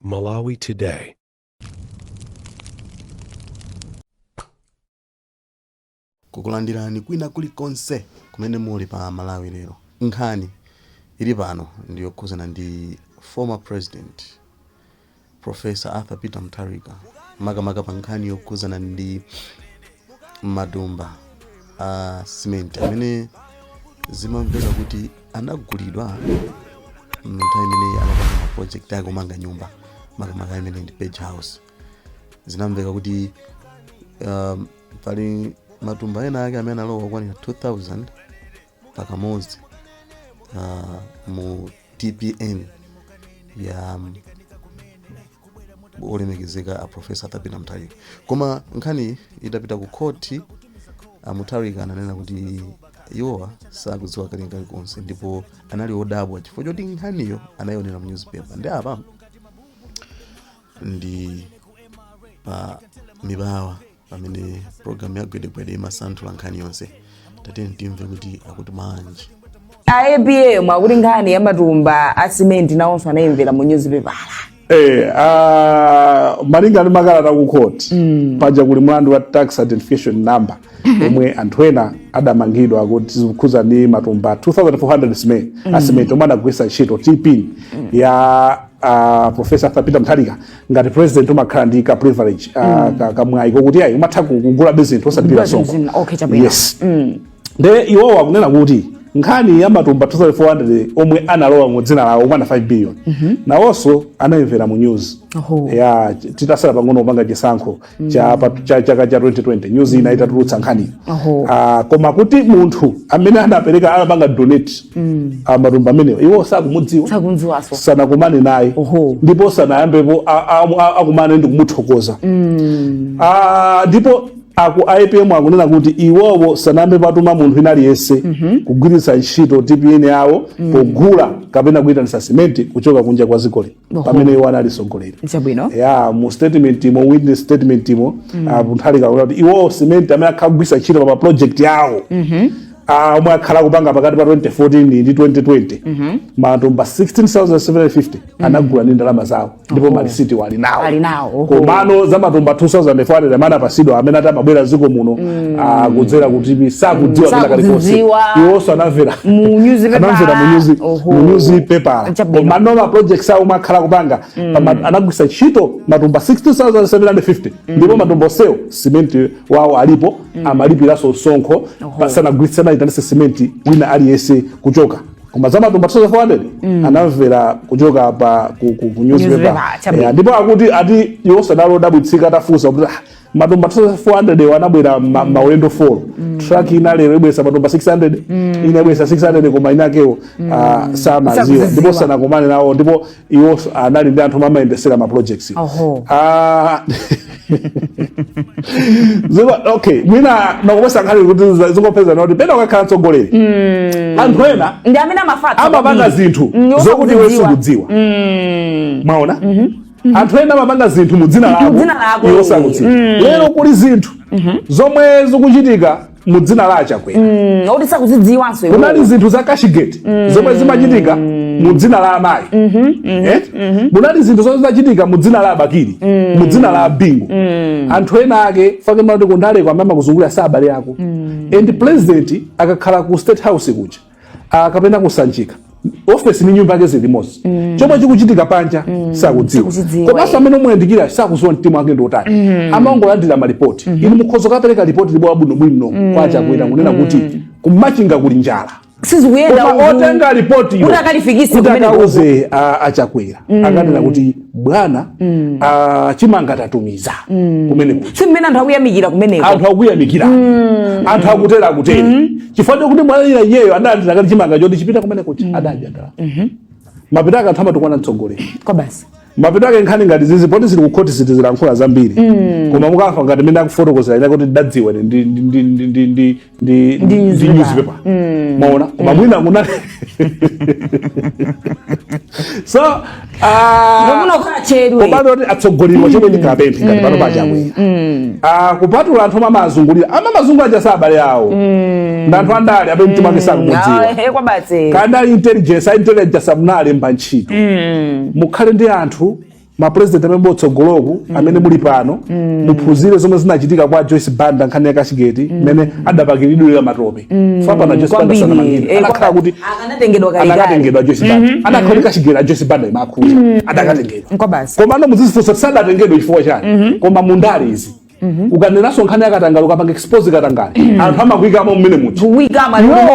Malawi Today. Kukulandirani kwina kulikonse kumene muli pa Malawi lero. Nkhani ili pano ndiyokhuzana ndi former president Professor Arthur Peter Mutharika. Makamaka pa nkhani yokhuzana ndi madumba a cement amene zimamveka kuti anagulidwa nthawi imene anapanga project yake kumanga nyumba makamaka imene ndi Page House. Zinamveka kuti pali matumba ena ake amene alowa kwanira 2000 pakamodzi mu TPN ya olemekezeka a Professor Arthur Peter Mutharika. Koma nkhani itapita ku court, Mutharika ananena kuti iwowa sakudziwa kalikonse ndipo anali odabwa chifukwa choti nkhaniyo anayionera mu newspaper. Ndi apa ndi pa mibawa pamene program ya gwedegwede imasanthula nkhani yonse. Tateni timve kuti akuti manji. APA mwakuti nkhani ya matumba a cement nawonso anayimvera mu newspaper. Malinga ndi makalata ku court paja kuli mlandu wa tax identification number omwe anthu ena adamangidwa kuti zikukhuza ndi matumba 2400 cement omwe anagwisa ntchito TPN ya Professor Arthur Peter Mutharika ngati president umakhala ndi ka privilege kamwayi kokuti ayi umatha kugula bizinthu osadipira sonko. Yes. Nde iwowa kunena kuti nkhani ya matumba 2400 omwe analowa mu dzina lawo omwe ana 5 billion nawonso anayimvera mu news ya titasala pang'ono kupanga chisankho cha chaka cha 2020 news ina itatulutsa nkhani. Koma kuti munthu amene anapereka anapanga donate matumba amenewo iwo sakumudziwa sanakumane naye ndipo sanayambepo akumane ndi kumuthokoza. Ndipo aku IPM akunena kuti iwowo sanambe patuma munthu ina aliyense kugwiritsa ntchito TPN yawo pogula kapena kuyitanisa cement kuchoka kunja kwa zikoli pamene iwo anali sogoleri. Ya mu statement imo witness statement imo Mutharika akuti iwowo cement amene akagwisa ntchito pa project yawo omwe akhala kupanga pakati pa 2014 ndi 2020 matumba 16,750 anagula ndi ndalama zawo ndipo malisiti wali nawo. Komano za matumba 2,400 amene apasidwa amene atamabwera ziko muno kudzera kuti sakudziwa kana kalikonse iwonso anamvera mu newspaper. Komano ma projects awo makhala kupanga anagwisa ntchito matumba 16,750 ndipo matumba onsewo cement wawo alipo amalipiraso sonkho pasanagwitsana itanise cement wina aliyese kuchoka. Koma za matumba 2400 anamvera kuchoka pa ku newspaper. Ndipo akuti ati iwonso analodabwitsika atafunsa kuti matumba 2400 wanabwera maulendo 4 truck ina lero ibwesa matumba 600 ina ibwesa 600 koma inakewo samaziwa ndipo sanakumane nawo ndipo iwonso anali ndi anthu amayendesera ma projects. Okay, mwina nakumesa nkhani kuti zingopeza noti pena ukakhala mtsogoleri anthu ena ndi amene amapanga zinthu zokuti iwe sukudziwa. Mwaona? Anthu ena amapanga zinthu mu dzina lako iwo sakudziwa. Lero kuli zinthu zomwe zikuchitika mu dzina la Chakwera oti sakuzidziwanso iwo. Kunali zinthu za Kashigate zomwe zimachitika mu dzina la amayi. Munali zinthu zomwe zimachitika mu dzina la Abakiri mu dzina la Bingu. Anthu ena ake fake mati kundale kwa mama kuzungulira sabale yako and president akakhala ku State House kuja kapena kusanjika office ni nyumba yake zilimozi chomwe chikuchitika panja sakudziwa. Komanso amene omuyandikira sakuziwa mtima wake ndi utani amangolandira malipoti. Inu mukhozo kapereka ripoti libo abwinobwino kwa Chakwera kunena kuti kumachinga kuli njala sizikuyenda otenga ripoti yo utakalifikise kumene kuze Chakwera akanena kuti bwana chimanga tatumiza kumene kuti simene anthu akuyamikira kumeneko anthu akuyamikira anthu akutera kutera chifukwa kuti mwalira iyeyo adandira kali chimanga choti chipita kumene kuti adadya ndala mapita ake anthu amatukwana mtsogoleri kwa basi mapita ake nkhani ngati zizi poti zili ku court ziti zilankhula zambiri koma mukafa ngati mene akufotokozera ina kuti dadziwa ndi newspaper. Mwaona koma mwina kunali so komano atsogoleri chomwe ndikapempha ngati pano pa Chakwera kupatula anthu amamazungulira cha sabale yawo ndanthu andale abe mtima wake sakumudziwa kana intelligence amunale mba ntchito mukhale ndi anthu ma president amene botsogoloku amene muli pano muphunzire zomwe zinachitika kwa Joyce Banda nkhani ya Kachigeti mene adapakiridwira matope fapa na Joyce Banda sana mangiro anakhala kuti anakatengedwa Joyce Banda anakhala Kachigeti Joyce Banda imakhuza adakatengedwa koma no muzifunsa sadatengedwa chifukwa chani koma mundali izi ukanenanso nkhani yakatangale ukapanga expose katangale anthu amakuikamo mmene muti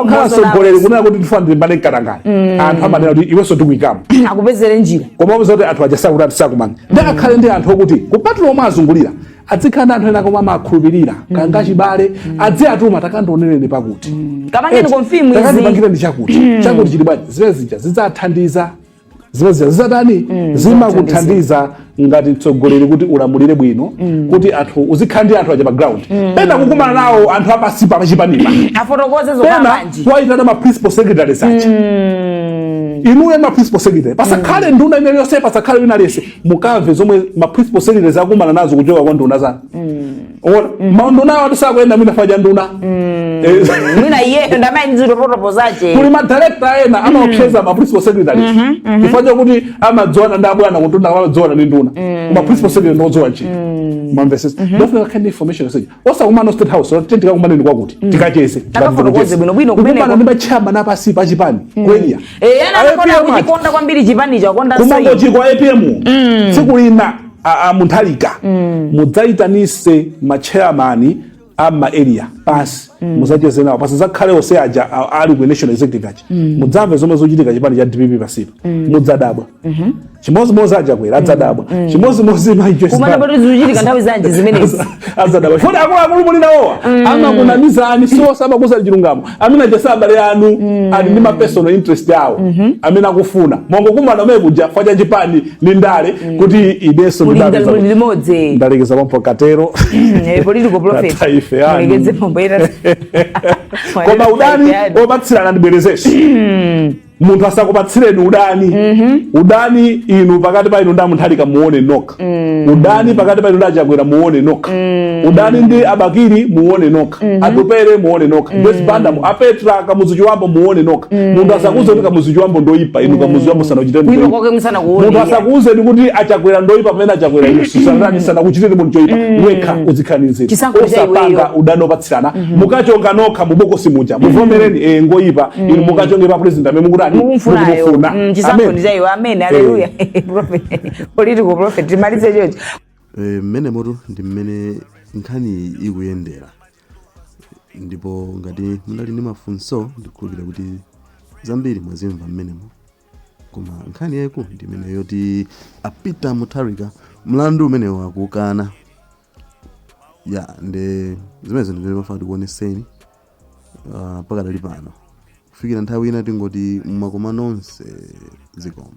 khala sogolere kunena kuti tifuna ndilimbane mkatangale anthu amanena kuti iwenso tikuikamo akupezere njira koma umiza kuti anthu ajasakuti atisakumanga ndakakhale ndi anthu okuti kupatula omwe azungulira adzikhala ndi anthu ena koma amakhulupirira kanga chibale adzi atuma takandioneneni pakuti kamangeni konfimu izi takandipangira ndi chakuti chili bwanji zimene zija zidzathandiza zimene zizatani zimakuthandiza ngati mtsogoleri kuti ulamulire bwino kuti anthu uzikhala ndi anthu aja background pena kukumana nawo anthu amasipa pachipanipa afotokoze zokambanji waitana ma principal secretary sacha inuwe ma principal secretary pasakhale nduna imene yonse pasakhale wina lese mukave zomwe ma principal secretary zakumana nazo kuchoka kwa nduna zanu maunduna awo tisakuyenda mina faja nduna mwina iyeyo ndamayi nzitototopo zache kuli ma director ena amaopseza ma principal secretary ifanya kuti amadzona ndi abwana kutunda amadzona ndi nduna ma principal secretary ndozowa nchi mamveses ndofuna kind information seja osakumana state house tentika kumaneni kwakuti tikachese takafotokoze bwino kumana ndi machamba napasi pachipani kwenya ana kuchikonda kwambiri chipani chakonda so kumangochi kwa APM tsiku lina Mutharika mudzaitanise machairman ama area pasi muzacheze nawo pasi zakhale ose aja ali ku national executive aja mudzamve zomwe zochitika chipani cha DPP pasipa mudzadabwa chimodzimodzi aja kwera adzadabwa chimodzimodzi maijesi kumana bado zochitika nthawi zanji zimenezi adzadabwa funa akulu muli nawowa amakunamizani so sabakuza chilungamo amene ajasa abale anu ali ndi ma personal interest yawo amene akufuna mongo kumana mwe kuja faja chipani lindale kuti ibeso limodzi ndalekeza pompo katero political prophet legeze pombo ira koma udani obatsirana ndibwerezesha munthu asakupatsireni udani inu pakati pa inu nda Mutharika muone noka udani pakati pa inu nda Chakwera muone noka udani ndi abakiri muone noka atupere muone noka Joyce Banda apetra kamuzuchi wambo muone noka munthu asakuze kuti kamuzuchi wambo ndoipa inu kamuzuchi wambo sana kuchiteni bwino koke musana kuone munthu asakuze ndi kuti Achakwera ndoipa pamene Achakwera inu sana kuchiteni munthu choipa wekha uzikhanizira osapanga udani opatsirana mukachonga noka mubokosi muja muvomereni ngoipa inu mukachonge pa president amene mukuti mufuna chisankho ndizayo amen haleluya political prophet timalize chocho mmene moto ndi mmene nkhani ikuyendera ndipo ngati munali ndi mafunso ndikhulupirira kuti zambiri mwazimva mmenemo koma nkhani yayikulu ndi imene yoti apita Mutharika mlandu umene wakukana ya nde zimene zinthu mafuna tikuoneseni pakadali pano kufikira nthawi ina tingoti mmakoma nonse zikomo.